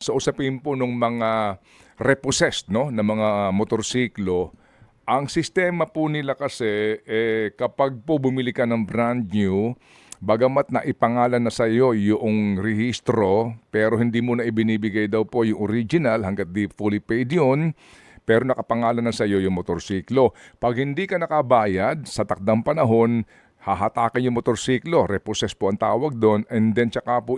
Sa usapin po ng mga repossessed, no, na mga motorsiklo, ang sistema po nila kasi, kapag po bumili ka ng brand new, bagamat na ipangalan na sa iyo yung rehistro, pero hindi mo na ibinibigay daw po yung original hangga't di fully paid yun, pero nakapangalan na sa iyo yung motorsiklo. Pag hindi ka nakabayad sa takdang panahon, hahatakin yung motorsiklo, repossess po ang tawag doon, and then tsaka po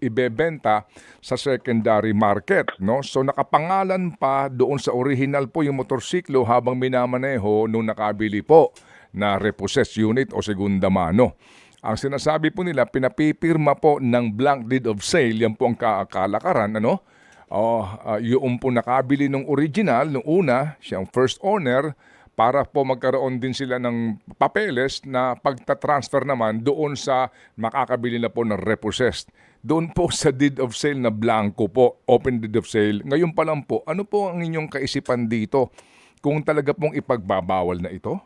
ibebenta sa secondary market, no? So nakapangalan pa doon sa original po yung motorsiklo habang minamaneho nung nakabili po na repossessed unit o segunda mano. Ang sinasabi po nila, pinapipirma po ng blank deed of sale, yan po ang kalakaran, ano? Yung po nakabili ng original, nung una, siyang first owner, para po magkaroon din sila ng papeles na pagta-transfer naman doon sa makakabili na po ng repossessed. Doon po sa deed of sale na blanco po, open deed of sale. Ngayon pa lang po, ano po ang inyong kaisipan dito kung talaga pong ipagbabawal na ito?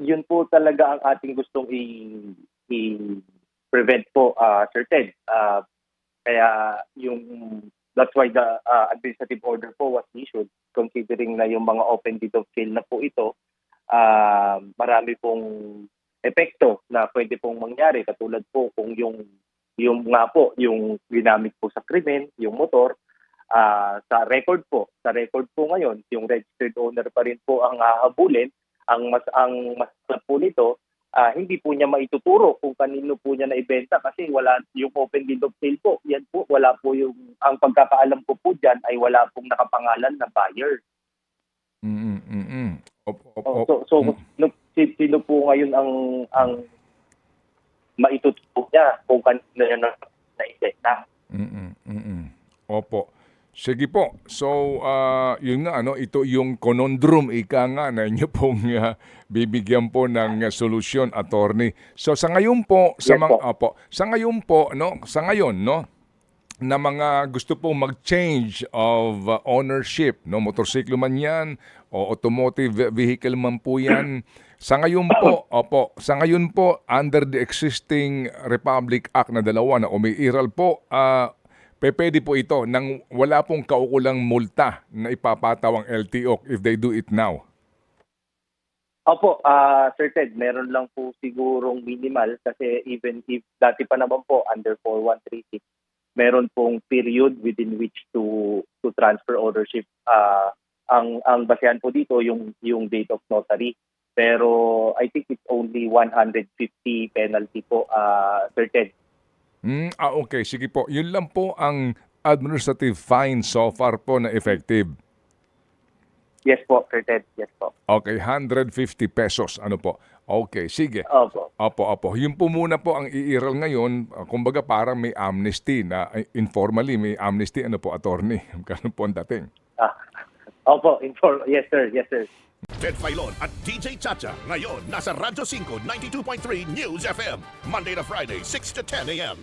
Yun po talaga ang ating gustong i-prevent po, Sir Ted. Kaya that's why the administrative order po was issued, considering na yung mga open deed of sale na po ito, marami pong epekto na pwede pong mangyari, katulad po kung yung ginamit po sa krimen, yung motor, sa record po ngayon, yung registered owner pa rin po ang hahabulin. Ang mas po nito, hindi po niya maituturo kung kanino po niya naibenta kasi wala yung open deed of sale po. Yan po, wala po ang pagkakaalam ko po diyan ay wala pong nakapangalan na buyer. Sino po ngayon ang maituturo niya kung kanino niya naibenta? Opo. Sige po. So, yun nga, ito yung conundrum, ika nga, na inyo pong bibigyan po ng solusyon, attorney. So, sa ngayon po, Yes po. sa ngayon po, na mga gusto pong mag-change of ownership, motorsiklo man yan, o automotive vehicle man po yan, sa ngayon po, under the existing Republic Act na dalawa na umiiral po, pwede po ito nang wala pong kaukulang multa na ipapataw ang LTO if they do it now. Opo, Sir Ted, meron lang po sigurong minimal kasi even if dati pa naman po under 4136, meron pong period within which to transfer ownership. Ang basehan po dito yung date of notary. Pero I think it's only 150 penalty po, Sir Ted. Okay. Sige po. Yun lang po ang administrative fine so far po na effective. Yes po, Sir Ted. Yes po. Okay, 150 pesos. Ano po? Okay, sige. Opo. Opo. Yun po muna po ang iiral ngayon. Kumbaga parang may amnesty na informally may amnesty. Ano po, attorney? Kano po ang dating? Opo. Yes, sir. Yes, sir. Ted Filon at DJ Chacha. Ngayon, nasa Radyo 5, 92.3 News FM. Monday to Friday, 6 to 10 a.m.